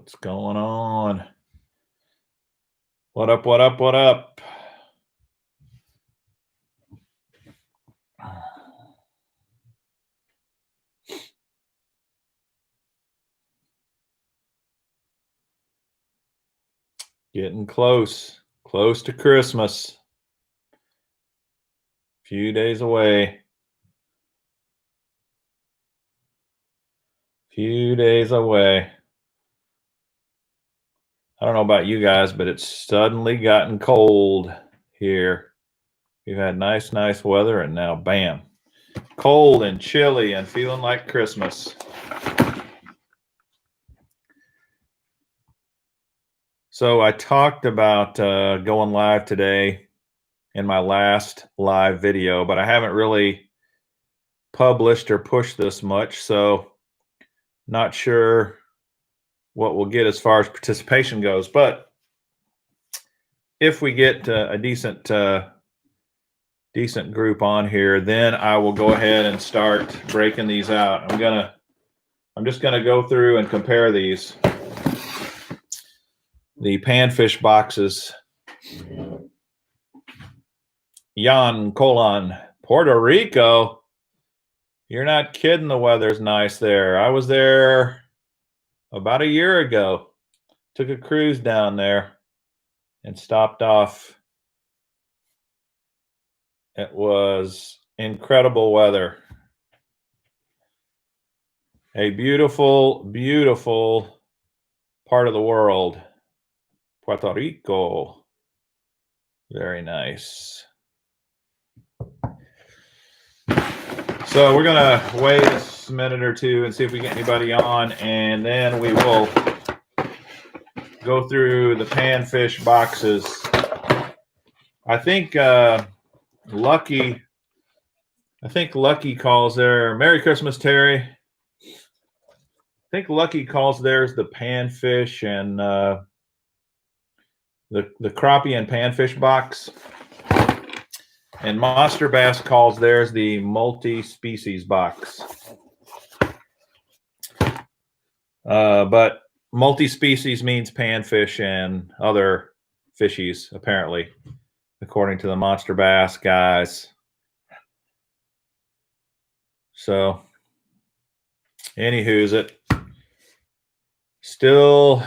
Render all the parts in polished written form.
What's going on? What up, what up, what up? Getting close to Christmas. Few days away. Few days away. I don't know about you guys, but it's suddenly gotten cold here. We've had nice weather, and now bam, cold and chilly and feeling like Christmas. So I talked about going live today in my last live video, but I haven't really published or pushed this much, so not sure what we'll get as far as participation goes. But if we get a decent group on here, then I will go ahead and start breaking these out. I'm just gonna go through and compare these. The panfish boxes. Jan Colon, Puerto Rico. You're not kidding, the weather's nice there. I was there about a year ago. Took a cruise down there and stopped off. It was incredible weather. A beautiful, beautiful part of the world. Puerto Rico. Very nice. So we're gonna wait a minute or two and see if we get anybody on, and then we will go through the panfish boxes. I think Lucky calls there. Merry Christmas, Terry. I think Lucky calls theirs the panfish and the crappie and panfish box. And Monsterbass calls theirs the multi-species box. But multi-species means panfish and other fishies, apparently, according to the Monsterbass guys. So, anywho's it. Still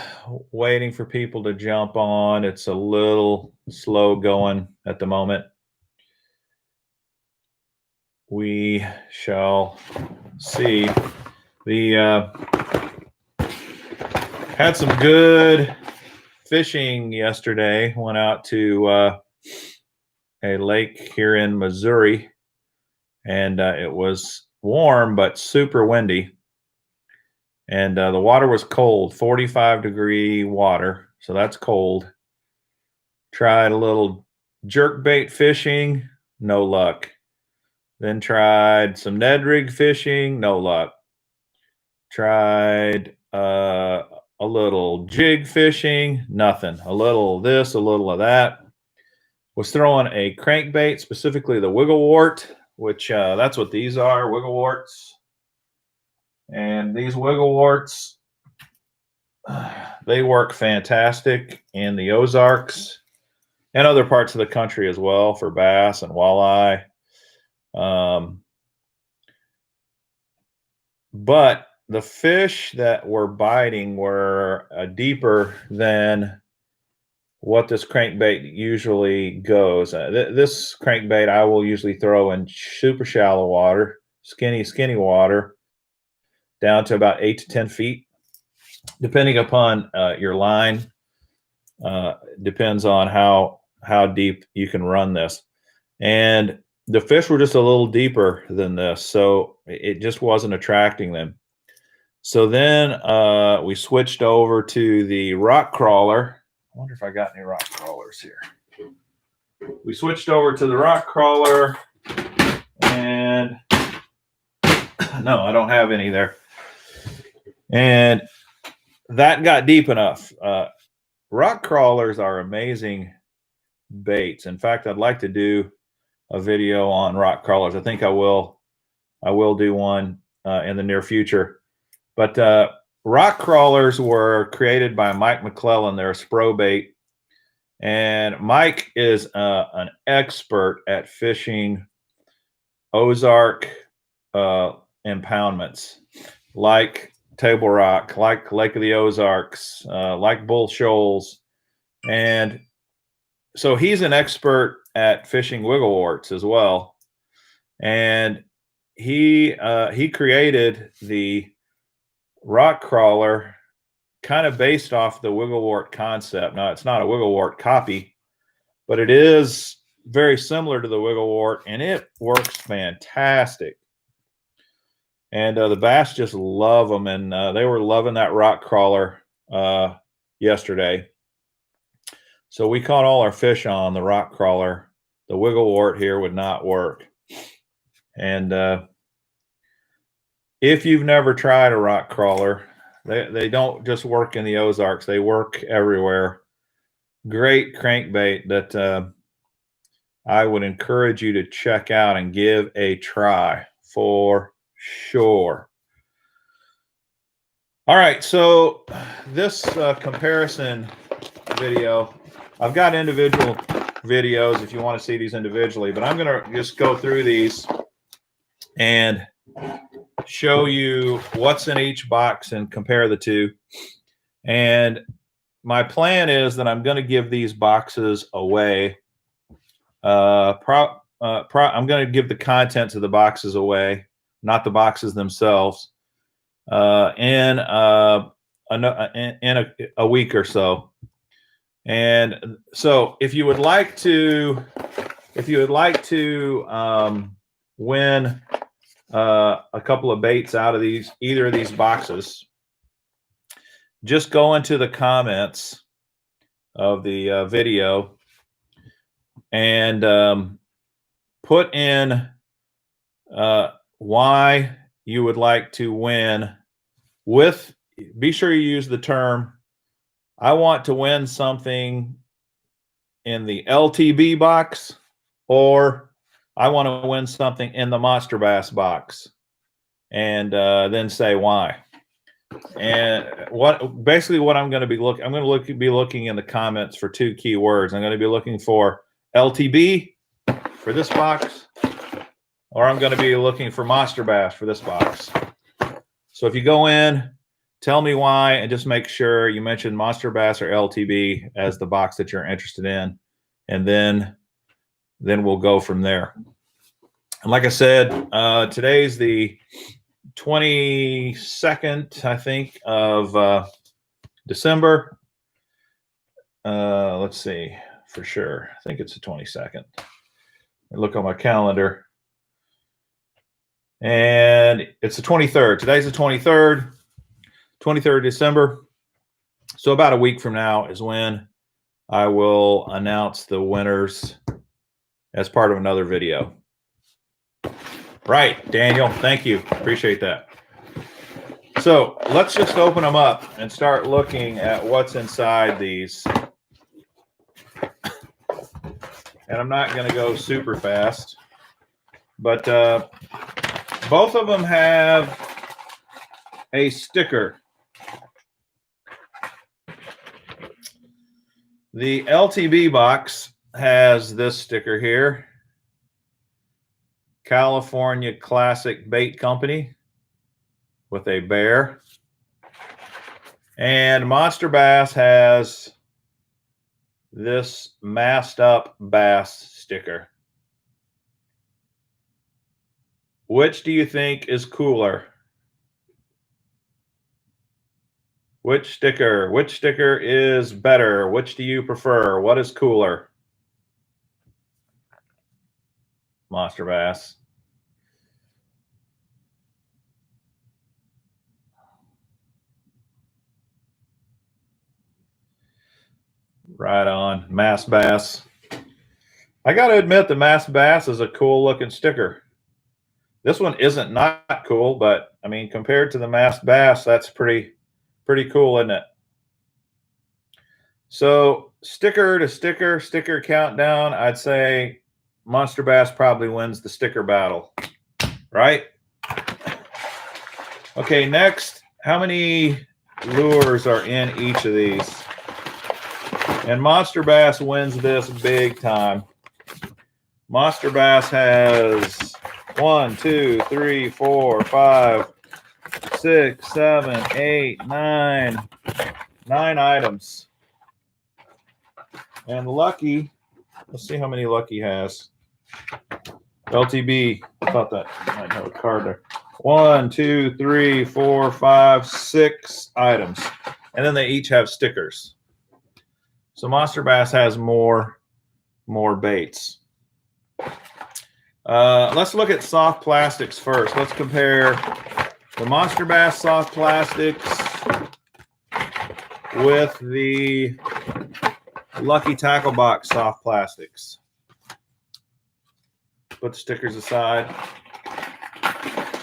waiting for people to jump on. It's a little slow going at the moment. We shall see. Had some good fishing yesterday. Went out to a lake here in Missouri, and it was warm but super windy. And the water was cold, 45-degree water, so that's cold. Tried a little jerkbait fishing, no luck. Then tried some Ned rig fishing, no luck. Tried a little jig fishing, nothing. A little of this, a little of that. Was throwing a crankbait, specifically the wigglewort, which that's what these are, wiggleworts. And these wiggleworts, they work fantastic in the Ozarks and other parts of the country as well for bass and walleye. But the fish that were biting were deeper than what this crankbait usually goes. This crankbait I will usually throw in super shallow water, skinny water, down to about 8 to 10 feet, depending upon your line. Depends on how deep you can run this. And the fish were just a little deeper than this, so it just wasn't attracting them. So then we switched over to the rock crawler. I wonder if I got any rock crawlers here. We switched over to the rock crawler, and no, I don't have any there. And that got deep enough. Rock crawlers are amazing baits. In fact, I'd like to do a video on rock crawlers. I think I will do one in the near future. But rock crawlers were created by Mike McClellan. They're a spro bait. And Mike is an expert at fishing Ozark impoundments, like Table Rock, like Lake of the Ozarks, like Bull Shoals. And so he's an expert at fishing wiggleworts as well. And he created the rock crawler kind of based off the wigglewort concept. Now, it's not a wigglewort copy, but it is very similar to the wigglewort, and it works fantastic. And the bass just love them, and they were loving that rock crawler yesterday. So we caught all our fish on the rock crawler. The wigglewort here would not work. And if you've never tried a rock crawler, they don't just work in the Ozarks. They work everywhere. Great crankbait that I would encourage you to check out and give a try for sure. All right, so this comparison video, I've got individual videos if you want to see these individually, but I'm going to just go through these and show you what's in each box and compare the two. And my plan is that I'm going to give these boxes away. I'm going to give the contents of the boxes away, not the boxes themselves, in a week or so. And so if you would like to win a couple of baits out of either of these boxes, just go into the comments of the video and put in why you would like to win with, be sure you use the term, I want to win something in the LTB box, or I want to win something in the Monsterbass box, and then say why. And what I'm going to be looking, I'm going to be looking in the comments for two key words. I'm going to be looking for LTB for this box, or I'm going to be looking for Monsterbass for this box. So if you go in, tell me why, and just make sure you mention Monsterbass or LTB as the box that you're interested in, and then we'll go from there. And like I said, today's the 22nd, I think, of December. Let's see for sure. I think it's the 22nd. I look on my calendar, and it's the 23rd. Today's the 23rd December. So about a week from now is when I will announce the winners as part of another video. Right, Daniel, thank you. Appreciate that. So let's just open them up and start looking at what's inside these. And I'm not going to go super fast, but both of them have a sticker. The LTB box has this sticker here, California Classic Bait Company, with a bear. And Monsterbass has this masked up bass sticker. Which do you think is cooler? Which sticker is better? Which do you prefer? What is cooler? Monsterbass. Right on. Mass Bass. I got to admit, the Mass Bass is a cool looking sticker. This one isn't not cool, but I mean, compared to the Mass Bass, that's pretty cool, isn't it? So sticker to sticker countdown, I'd say Monsterbass probably wins the sticker battle, right? Okay, next, how many lures are in each of these. And Monsterbass wins this big time. Monsterbass has 1, 2, 3, 4, 5, 6, 7, 8, 9 items. And Lucky, let's see how many Lucky has. LTB, I thought that might have a card there. 1, 2, 3, 4, 5, 6 items. And then they each have stickers. So Monsterbass has more baits. Let's look at soft plastics first. Let's compare the Monsterbass soft plastics with the Lucky Tackle Box soft plastics. Put the stickers aside.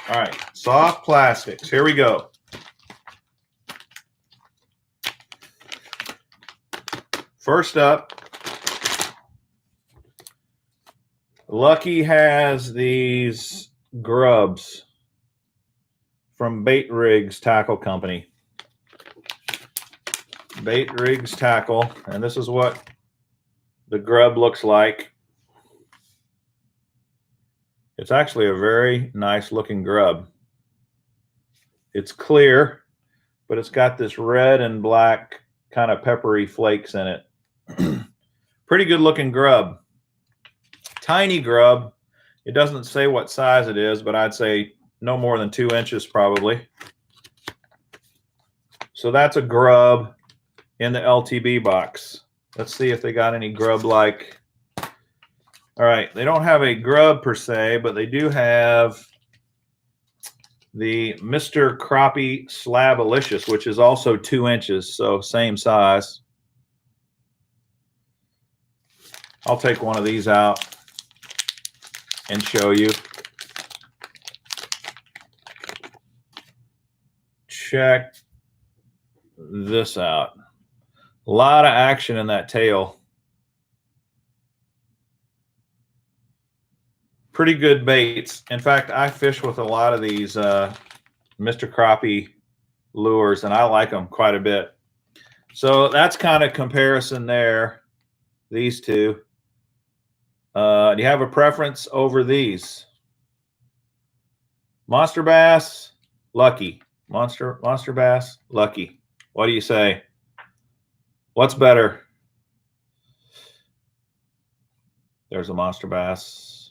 All right, soft plastics. Here we go. First up, Lucky has these grubs from Bait Rigs Tackle Company. Bait Rigs Tackle, and this is what the grub looks like. It's actually a very nice looking grub. It's clear, but it's got this red and black kind of peppery flakes in it. Pretty good looking grub. Tiny grub. It doesn't say what size it is, but I'd say no more than 2 inches probably. So that's a grub in the LTB box. Let's see if they got any grub-like. All right, they don't have a grub per se, but they do have the Mr. Crappie Slabalicious, which is also 2 inches, so same size. I'll take one of these out and show you. Check this out. A lot of action in that tail. Pretty good baits. In fact, I fish with a lot of these Mr. Crappie lures, and I like them quite a bit. So that's kind of comparison there, these two. Do you have a preference over these? Monsterbass, Lucky. Monsterbass, Lucky. What do you say? What's better? There's a Monsterbass.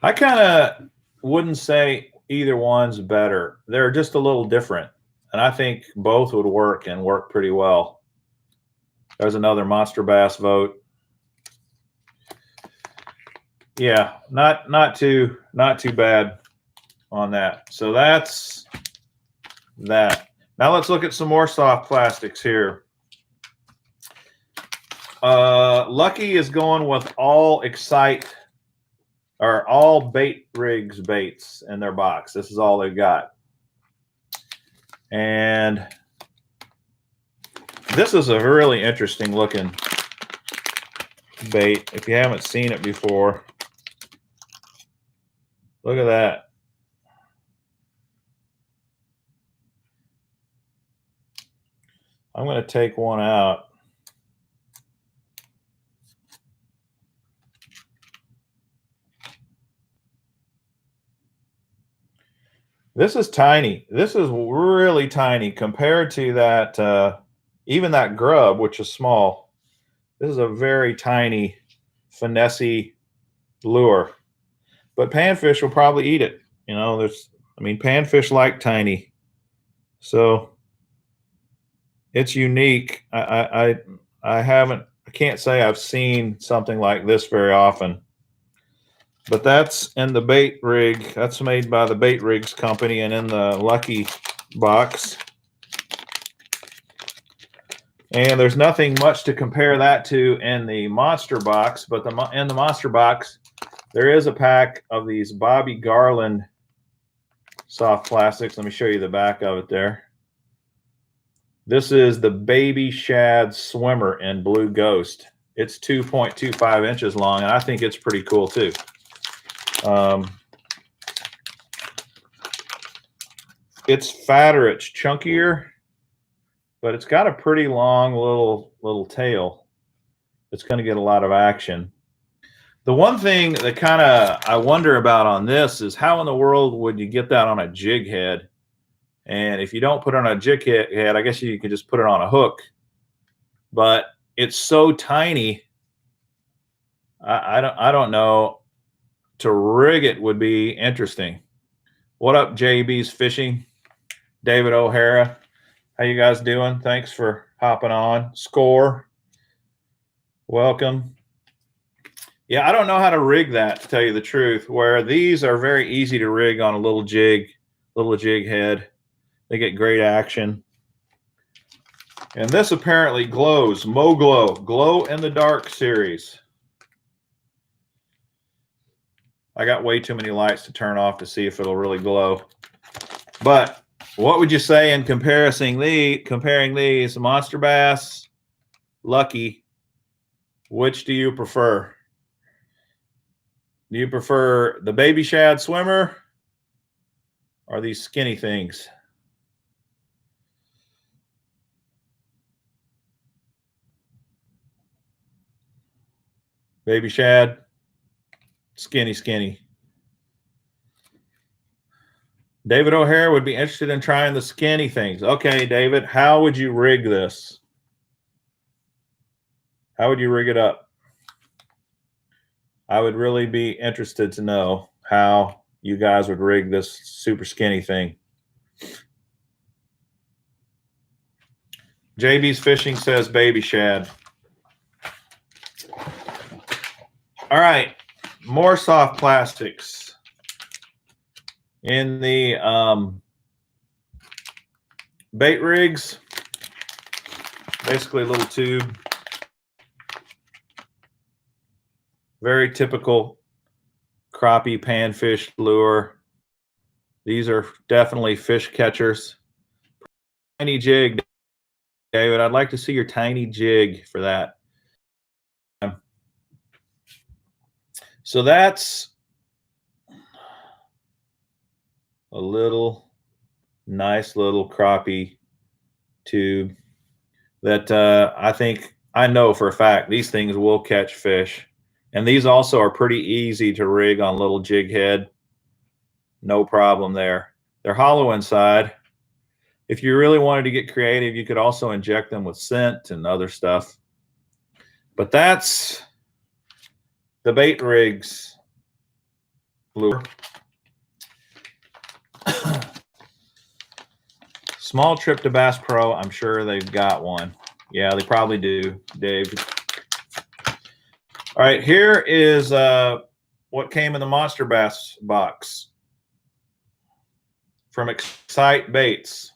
I kind of wouldn't say either one's better. They're just a little different. And I think both would work and work pretty well. There's another Monsterbass vote. Yeah, not too bad on that. So that's that. Now let's look at some more soft plastics here. Lucky is going with all Excite or all Bait Rigs baits in their box. This is all they've got. And this is a really interesting looking bait if you haven't seen it before. Look at that. I'm going to take one out. This is tiny. This is really tiny compared to that, even that grub, which is small. This is a very tiny, finessey lure. But panfish will probably eat it. You know, panfish like tiny. So it's unique. I can't say I've seen something like this very often. But that's in the Bait Rig. That's made by the Bait Rigs company and in the Lucky box. And there's nothing much to compare that to in the Monster box, but in the Monster box, there is a pack of these Bobby Garland soft plastics. Let me show you the back of it there. This is the Baby Shad Swimmer in Blue Ghost. It's 2.25 inches long, and I think it's pretty cool too. It's fatter, it's chunkier, but it's got a pretty long little tail. It's going to get a lot of action. The one thing that kind of I wonder about on this is how in the world would you get that on a jig head? And if you don't put it on a jig head, I guess you could just put it on a hook. But it's so tiny. I don't know. To rig it would be interesting. What up, JB's Fishing? David O'Hara. How you guys doing? Thanks for hopping on. Score. Welcome. Yeah, I don't know how to rig that, to tell you the truth, where these are very easy to rig on a little jig head. They get great action. And this apparently glows. MoGlow, Glow in the Dark series. I got way too many lights to turn off to see if it'll really glow. But what would you say in comparing these, Monsterbass, Lucky, which do you prefer? Do you prefer the Baby Shad Swimmer or these skinny things? Baby Shad, skinny. David O'Hare would be interested in trying the skinny things. Okay, David, how would you rig this? How would you rig it up? I would really be interested to know how you guys would rig this super skinny thing. JB's Fishing says Baby Shad. All right, more soft plastics. In the bait rigs, basically a little tube. Very typical crappie panfish lure. These are definitely fish catchers. Tiny jig, David. I'd like to see your tiny jig for that. So that's a nice little crappie tube that I know for a fact these things will catch fish. And these also are pretty easy to rig on little jig head. No problem there. They're hollow inside. If you really wanted to get creative, you could also inject them with scent and other stuff. But that's the bait rigs lure. Small trip to Bass Pro. I'm sure they've got one. Yeah, they probably do, Dave. All right, here is what came in the Monsterbass box from Excite Baits.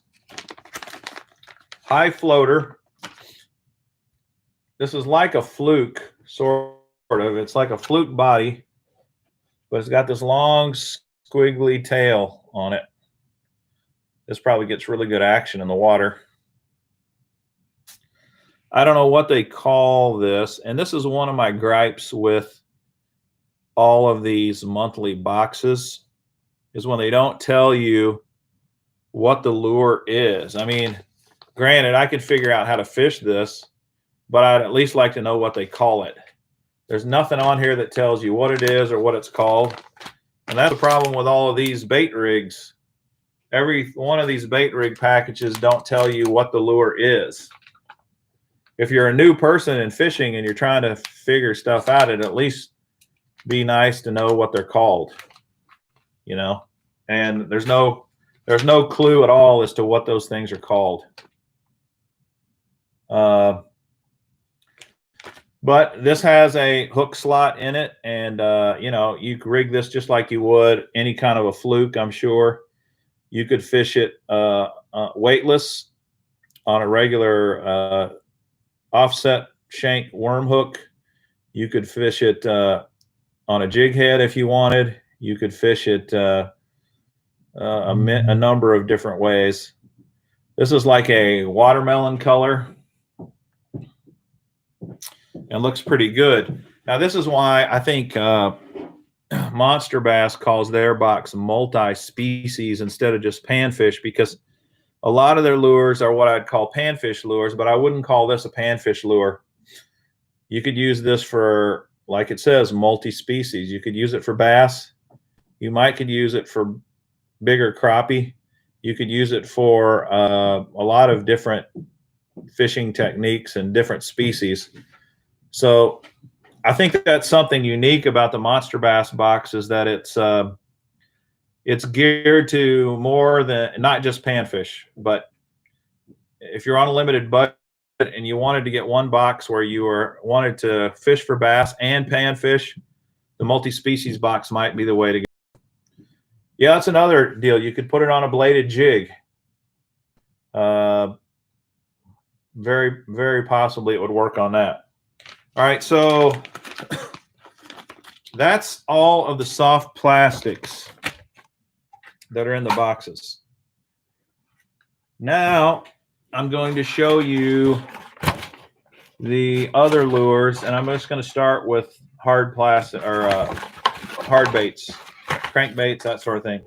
High floater. This is like a fluke, sort of. It's like a fluke body, but it's got this long, squiggly tail on it. This probably gets really good action in the water. I don't know what they call this, and this is one of my gripes with all of these monthly boxes, is when they don't tell you what the lure is. I mean, granted, I could figure out how to fish this, but I'd at least like to know what they call it. There's nothing on here that tells you what it is or what it's called. And that's the problem with all of these bait rigs. Every one of these bait rig packages don't tell you what the lure is. If you're a new person in fishing and you're trying to figure stuff out, it'd at least be nice to know what they're called, you know? And there's no clue at all as to what those things are called. But this has a hook slot in it, and you know, you can rig this just like you would any kind of a fluke, I'm sure. You could fish it weightless on a regular offset shank worm hook. You could fish it on a jig head if you wanted. You could fish it a number of different ways. This is like a watermelon color and looks pretty good. Now, this is why I think Monsterbass calls their box multi-species instead of just panfish, because a lot of their lures are what I'd call panfish lures, but I wouldn't call this a panfish lure. You could use this for, like it says, multi-species. You could use it for bass. You could use it for bigger crappie. You could use it for a lot of different fishing techniques and different species. So I think that's something unique about the Monsterbass box, is that it's geared to more than not just panfish. But if you're on a limited budget and you wanted to get one box where you wanted to fish for bass and panfish, the multi-species box might be the way to go. Yeah, that's another deal. You could put it on a bladed jig. Very, very possibly it would work on that. All right, so that's all of the soft plastics that are in the boxes. Now I'm going to show you the other lures, and I'm just going to start with hard plastic or hard baits, crankbaits, that sort of thing.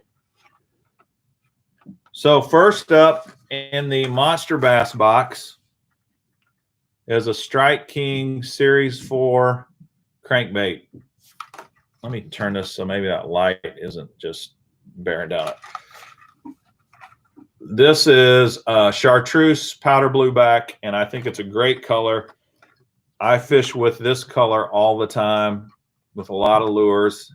So first up in the Monsterbass box is a Strike King Series 4 crankbait. Let me turn this so maybe that light isn't just bearing down it. This is a chartreuse powder blue back, and I think it's a great color. I fish with this color all the time with a lot of lures.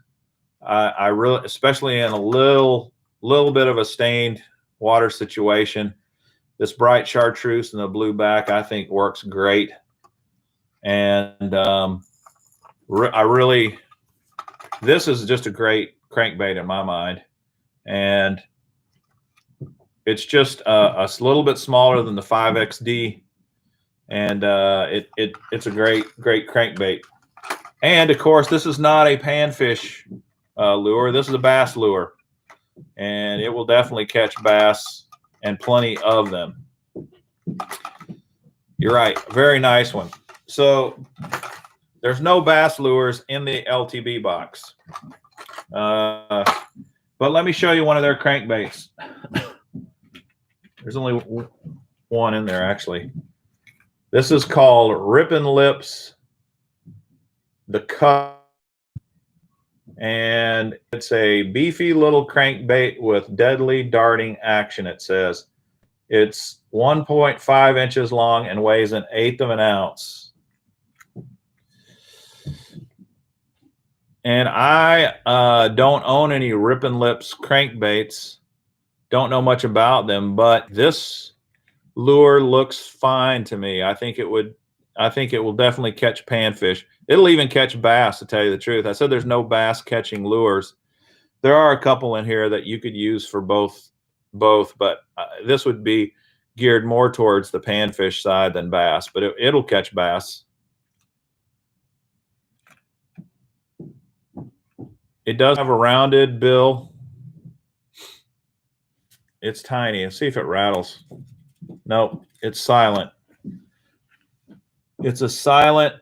I really, especially in a little bit of a stained water situation, this bright chartreuse and the blue back, I think, works great. And this is just a great crankbait in my mind. And it's just a little bit smaller than the 5XD, and it's a great crankbait. And of course, this is not a panfish lure. This is a bass lure, and it will definitely catch bass, and plenty of them. You're right, very nice one. So there's no bass lures in the LTB box, but let me show you one of their crankbaits. There's only one in there, actually. This is called Rippin' Lips, the Cup. And it's a beefy little crankbait with deadly darting action, it says. It's 1.5 inches long and weighs 1/8 of an ounce. And I don't own any Rippin' Lips crankbaits. Don't know much about them, but this lure looks fine to me. I think it will definitely catch panfish. It'll even catch bass, to tell you the truth. I said there's no bass catching lures. There are a couple in here that you could use for both, but this would be geared more towards the panfish side than bass, but it'll catch bass. It does have a rounded bill. It's tiny. Let's see if it rattles. Nope, it's silent. It's a silent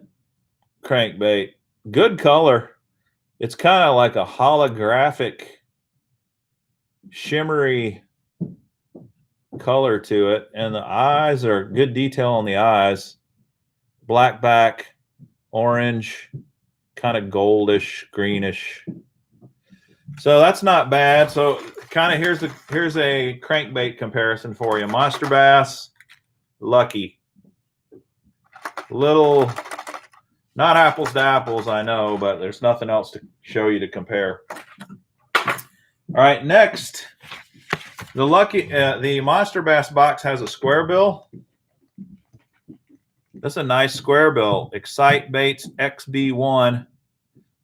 crankbait. Good color. It's kind of like a holographic, shimmery color to it. And the eyes are good detail on the eyes. Black back, orange, kind of goldish, greenish. So that's not bad. So kind of here's a crankbait comparison for you. Monsterbass, Lucky. Little, not apples to apples, I know, but there's nothing else to show you to compare. All right, next, the Monsterbass box has a square bill. This is a nice square bill. Excite Baits XB1.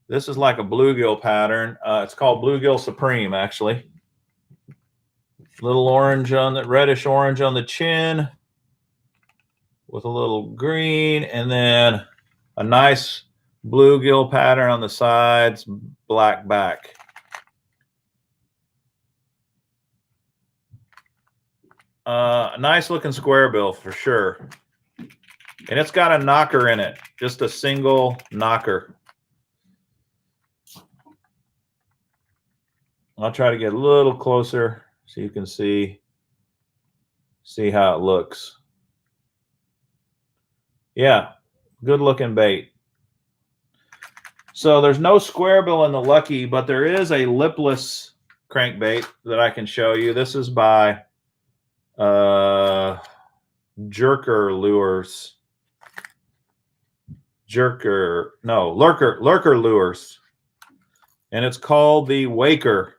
This is like a bluegill pattern. It's called Bluegill Supreme, actually. Little orange on the reddish orange on the chin, with a little green, and then a nice bluegill pattern on the sides, black back. A nice looking square bill for sure. And it's got a knocker in it, just a single knocker. I'll try to get a little closer so you can see how it looks. Yeah, good looking bait. So there's no square bill in the Lucky, but there is a lipless crankbait that I can show you. This is by Jerker Lures. Lurker Lures. And it's called the Waker.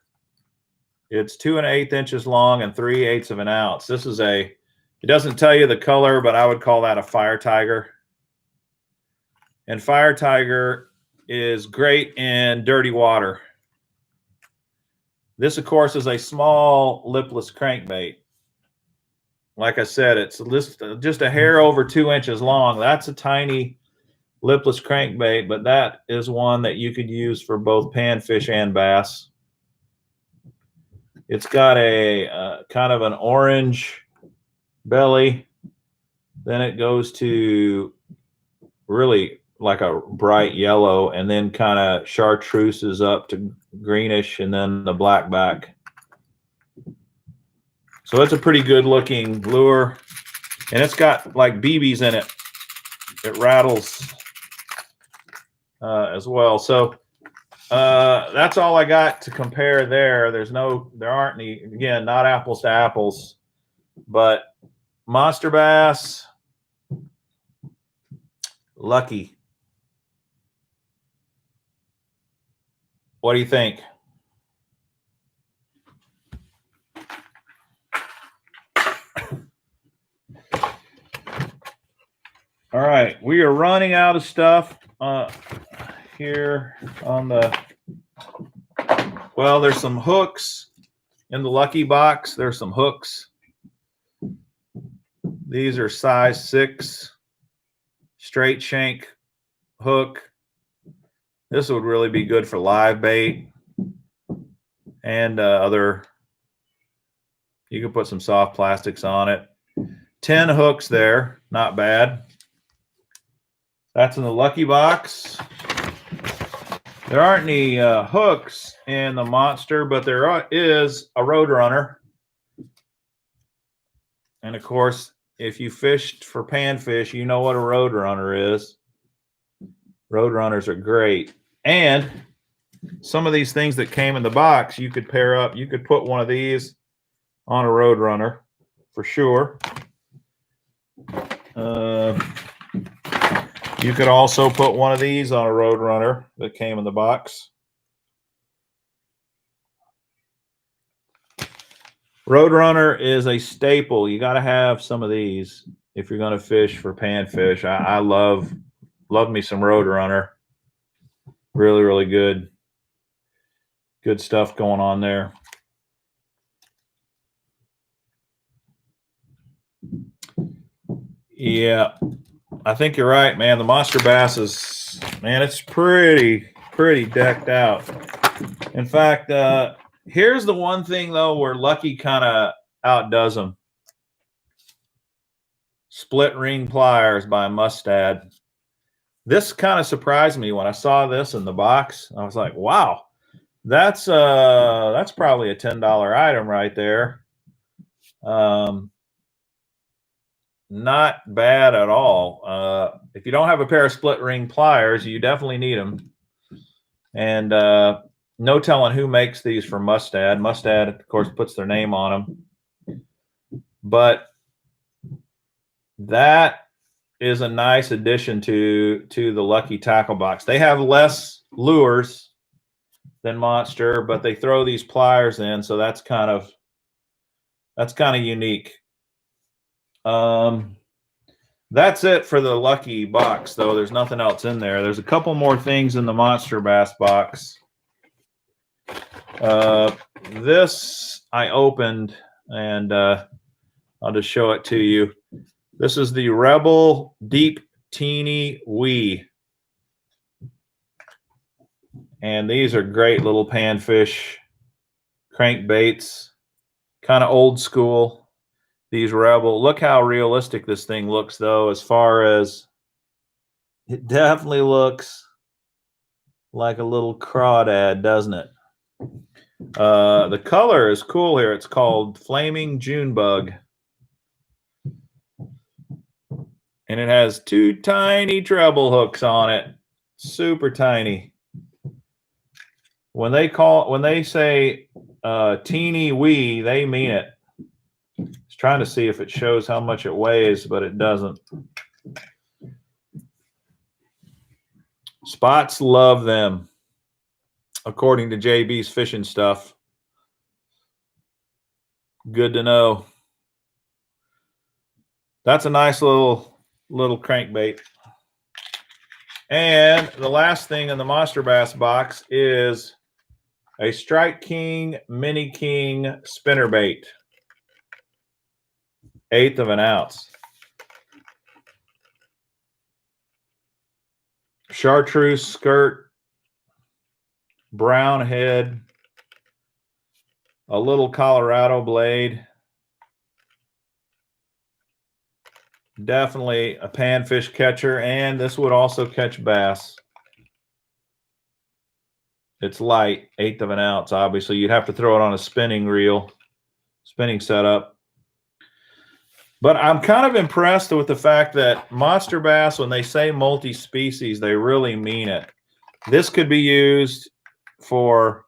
It's 2 1/8 inches long and 3/8 of an ounce. This is it doesn't tell you the color, but I would call that a Fire Tiger. And Fire Tiger is great in dirty water. This, of course, is a small lipless crankbait. Like I said, it's just a hair over 2 inches long. That's a tiny lipless crankbait, but that is one that you could use for both panfish and bass. It's got a kind of an orange belly. Then it goes to really like a bright yellow, and then kind of chartreuses up to greenish, and then the black back. So it's a pretty good looking lure, and it's got like BBs in it. It rattles as well. So that's all I got to compare there. There aren't any, again, not apples to apples, but Monsterbass, Lucky. What do you think? All right, we are running out of stuff here on the, well, there's some hooks in the Lucky box. There's some hooks. These are size 6 straight shank hook. This would really be good for live bait and you could put some soft plastics on it. 10 hooks there, not bad. That's in the Lucky box. There aren't any hooks in the Monster, but there is a Roadrunner. And of course, if you fished for panfish, you know what a Roadrunner is. Roadrunners are great. And some of these things that came in the box, you could pair up. You could put one of these on a Roadrunner for sure. You could also put one of these on a Roadrunner that came in the box. Roadrunner is a staple. You got to have some of these if you're going to fish for panfish. I love me some Roadrunner. Really, really good. Good stuff going on there. Yeah, I think you're right, man. The Monsterbass is, man, it's pretty decked out. In fact, here's the one thing, though, where Lucky kind of outdoes them. Split ring pliers by Mustad. This kind of surprised me when I saw this in the box. I was like, wow, that's probably a $10 item right there. Not bad at all. If you don't have a pair of split ring pliers, you definitely need them. And no telling who makes these for Mustad. Mustad, of course, puts their name on them. But that is a nice addition to the Lucky tackle box. They have less lures than Monster, but they throw these pliers in, so that's kind of unique. That's it for the Lucky box, though. There's nothing else in there. There's a couple more things in the Monsterbass box. This I opened, and I'll just show it to you. This is the Rebel Deep Teeny Wee. And these are great little panfish crankbaits. Kind of old school. These Rebel. Look how realistic this thing looks, though, as far as it definitely looks like a little crawdad, doesn't it? The color is cool here. It's called Flaming June Bug. And it has 2 tiny treble hooks on it. Super tiny. When they say teeny wee, they mean it. Just trying to see if it shows how much it weighs, but it doesn't. Spots love them, according to JB's fishing stuff. Good to know. That's a nice little crankbait. And the last thing in the Monsterbass box is a Strike King Mini King spinnerbait. 1/8 of an ounce. Chartreuse skirt, brown head, a little Colorado blade. Definitely a panfish catcher, and this would also catch bass. It's light, 1/8 of an ounce. Obviously, you'd have to throw it on a spinning reel, spinning setup. But I'm kind of impressed with the fact that Monsterbass, when they say multi-species, they really mean it. This could be used for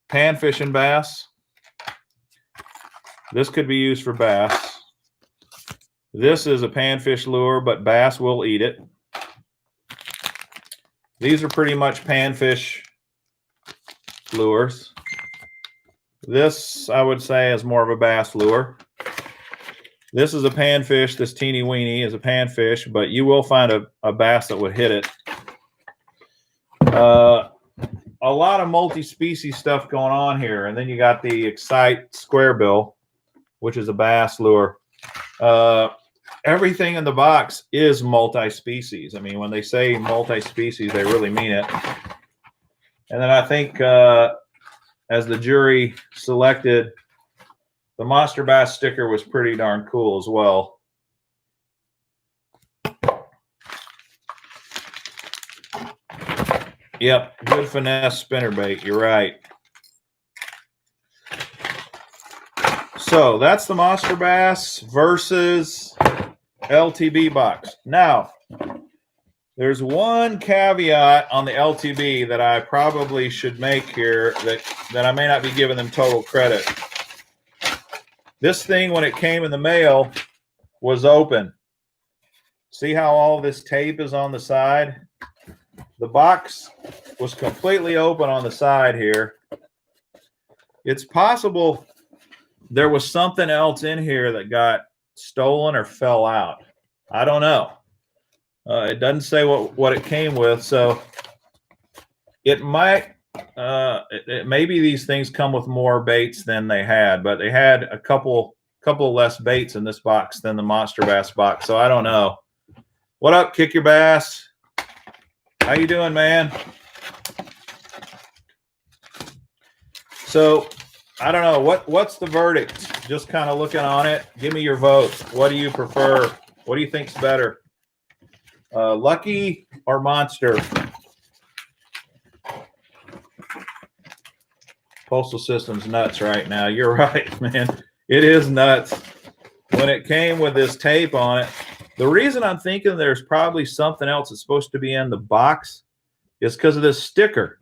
panfish and bass. This could be used for bass. This is a panfish lure, but bass will eat it. These are pretty much panfish lures. This, I would say, is more of a bass lure. This is a panfish. This teeny weeny is a panfish, but you will find a bass that would hit it. A lot of multi-species stuff going on here. And then you got the Excite Square Bill, which is a bass lure. Everything in the box is multi-species. I mean, when they say multi-species, they really mean it. And then I think as the jury selected, the Monsterbass sticker was pretty darn cool as well. Yep, good finesse spinnerbait. You're right. So that's the Monsterbass versus LTB box. Now, there's one caveat on the LTB that I probably should make here that I may not be giving them total credit. This thing, when it came in the mail, was open. See how all this tape is on the side? The box was completely open on the side here. It's possible there was something else in here that got stolen or fell out. I don't know. It doesn't say what it came with, so it might. Maybe these things come with more baits than they had, but they had a couple less baits in this box than the Monsterbass box. So I don't know. What up, Kick Your Bass? How you doing, man? So I don't know. What's the verdict? Just kind of looking on it. Give me your vote. What do you prefer? What do you think's better? Lucky or Monster? Postal system's nuts right now. You're right, man. It is nuts. When it came with this tape on it, the reason I'm thinking there's probably something else that's supposed to be in the box is because of this sticker.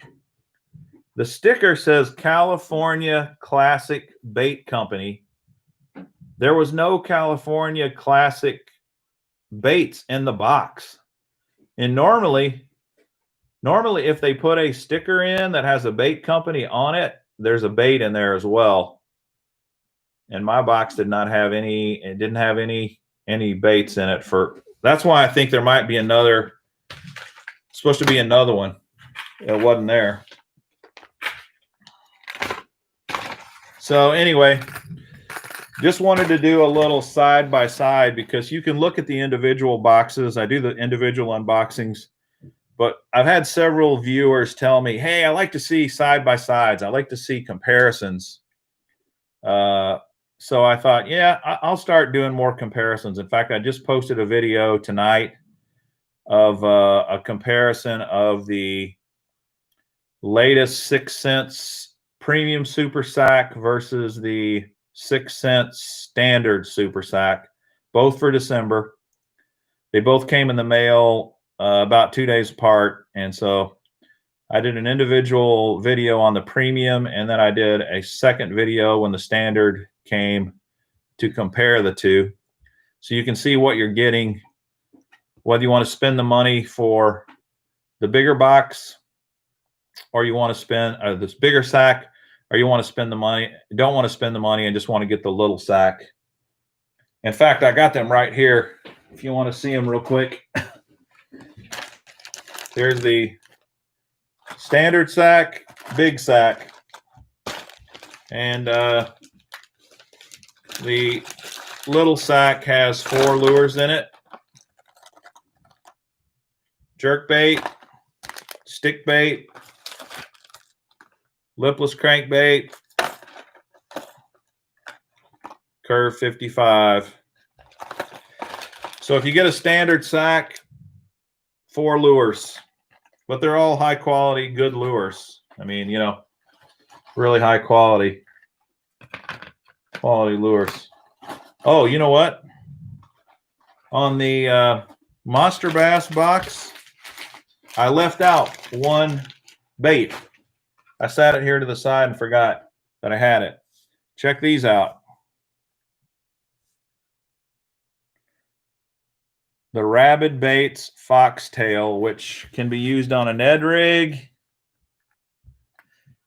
The sticker says California Classic Bait Company. There was no California Classic baits in the box. And normally if they put a sticker in that has a bait company on it, there's a bait in there as well. And my box did not have any, it didn't have any baits in it for, that's why I think there might be another, supposed to be another one. It wasn't there. So anyway, just wanted to do a little side by side because you can look at the individual boxes. I do the individual unboxings, but I've had several viewers tell me, hey, I like to see side by sides. I like to see comparisons. So I thought, yeah, I'll start doing more comparisons. In fact, I just posted a video tonight of a comparison of the latest 6 cents premium super sack versus the 6 cent standard super sack, both for December. They both came in the mail about 2 days apart, and so I did an individual video on the premium, and then I did a second video when the standard came to compare the two. So you can see what you're getting, whether you want to spend the money for the bigger box, or you want to spend this bigger sack, or you want to spend the money, don't want to spend the money and just want to get the little sack. In fact, I got them right here. If you want to see them real quick. Here's the standard sack, big sack, and the little sack has 4 lures in it: jerk bait, stick bait, lipless crankbait, curve 55. So if you get a standard sack, 4 lures, but they're all high quality, good lures. I mean, you know, really high quality lures. Oh, you know what? On the Monsterbass box, I left out one bait. I sat it here to the side and forgot that I had it. Check these out. The Rabid Baits Foxtail, which can be used on a Ned rig.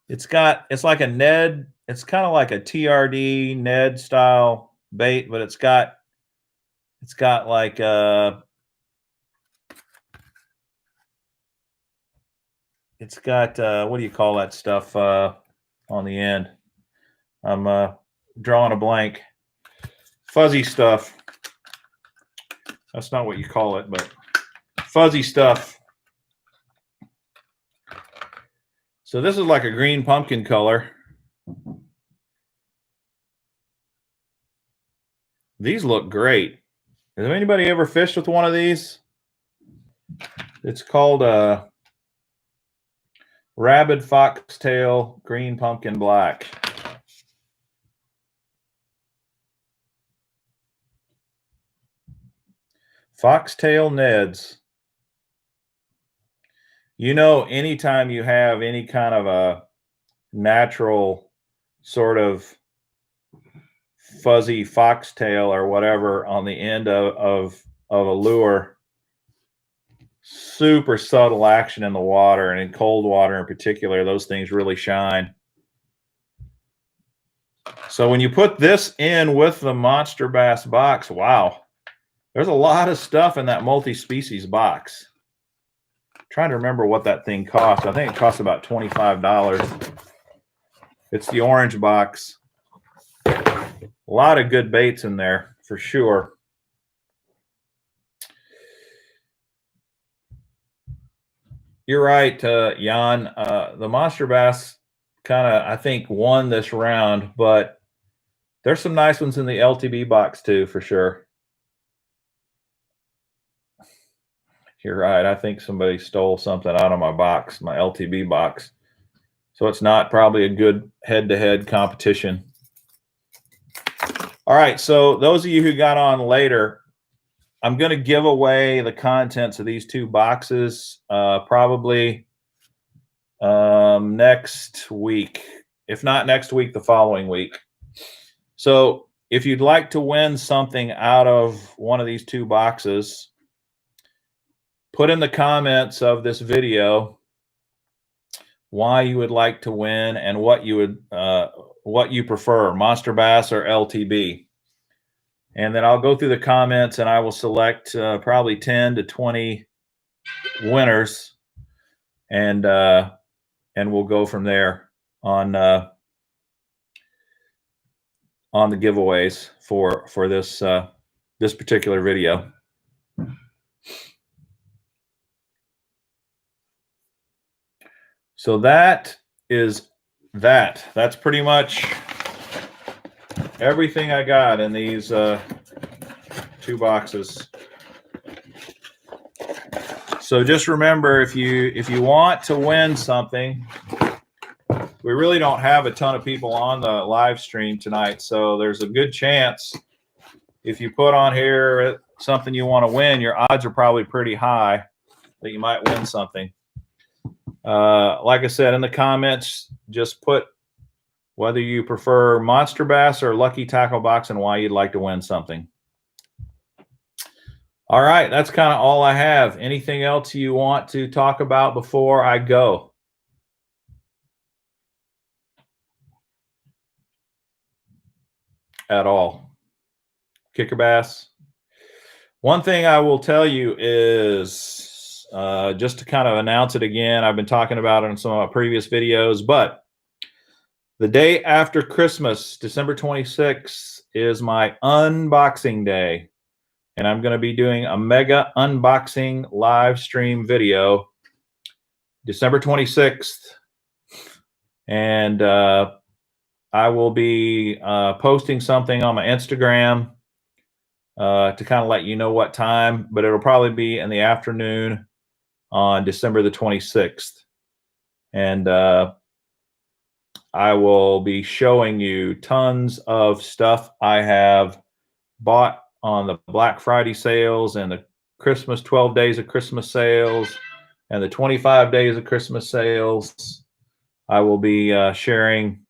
It's like a Ned, it's kind of like a TRD Ned style bait, but it's got like it's got what do you call that stuff on the end? I'm drawing a blank. Fuzzy stuff. That's not what you call it, but fuzzy stuff. So this is like a green pumpkin color. These look great. Has anybody ever fished with one of these? It's called a Rabid Foxtail Green Pumpkin Black. Foxtail Neds. You know, anytime you have any kind of a natural sort of fuzzy foxtail or whatever on the end of a lure, super subtle action in the water, and in cold water in particular, those things really shine. So when you put this in with the Monsterbass box, wow, there's a lot of stuff in that multi-species box. I'm trying to remember what that thing cost. I think it cost about $25. It's the orange box. A lot of good baits in there for sure. You're right, Jan. The Monsterbass kind of, I think, won this round, but there's some nice ones in the LTB box too, for sure. You're right. I think somebody stole something out of my box, my LTB box. So it's not probably a good head-to-head competition. All right, so those of you who got on later, I'm going to give away the contents of these 2 boxes probably next week. If not next week, the following week. So if you'd like to win something out of one of these 2 boxes, put in the comments of this video why you would like to win and what you prefer, Monsterbass or LTB. And then I'll go through the comments and I will select probably 10 to 20 winners, and we'll go from there on the giveaways for this particular video. So that is that. That's pretty much everything I got in these 2 boxes. So just remember, if you want to win something, we really don't have a ton of people on the live stream tonight, so there's a good chance if you put on here something you want to win, your odds are probably pretty high that you might win something. Like I said in the comments, just put whether you prefer Monsterbass or Lucky Tackle Box and why you'd like to win something. All right, that's kind of all I have. Anything else you want to talk about before I go? At all? Kicker bass? One thing I will tell you is just to kind of announce it again, I've been talking about it in some of my previous videos, but the day after Christmas, December 26th, is my unboxing day. And I'm going to be doing a mega unboxing live stream video December 26th. And I will be posting something on my Instagram to kind of let you know what time, but it'll probably be in the afternoon on December the 26th. And I will be showing you tons of stuff I have bought on the Black Friday sales and the Christmas 12 days of Christmas sales and the 25 days of Christmas sales. I will be sharing,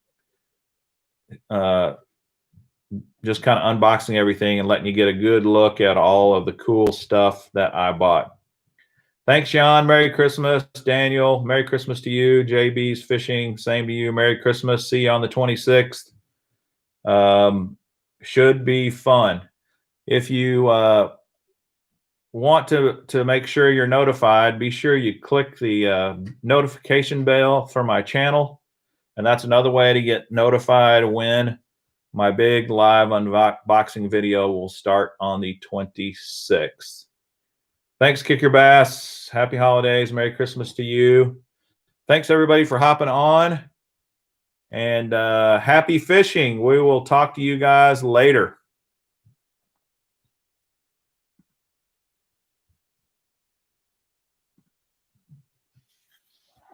just kind of unboxing everything and letting you get a good look at all of the cool stuff that I bought. Thanks, John. Merry Christmas. Daniel, Merry Christmas to you. JB's Fishing, same to you. Merry Christmas. See you on the 26th. Should be fun. If you want to make sure you're notified, be sure you click the notification bell for my channel. And that's another way to get notified when my big live unboxing video will start on the 26th. Thanks, Kicker Bass. Happy holidays. Merry Christmas to you. Thanks, everybody, for hopping on. And happy fishing. We will talk to you guys later.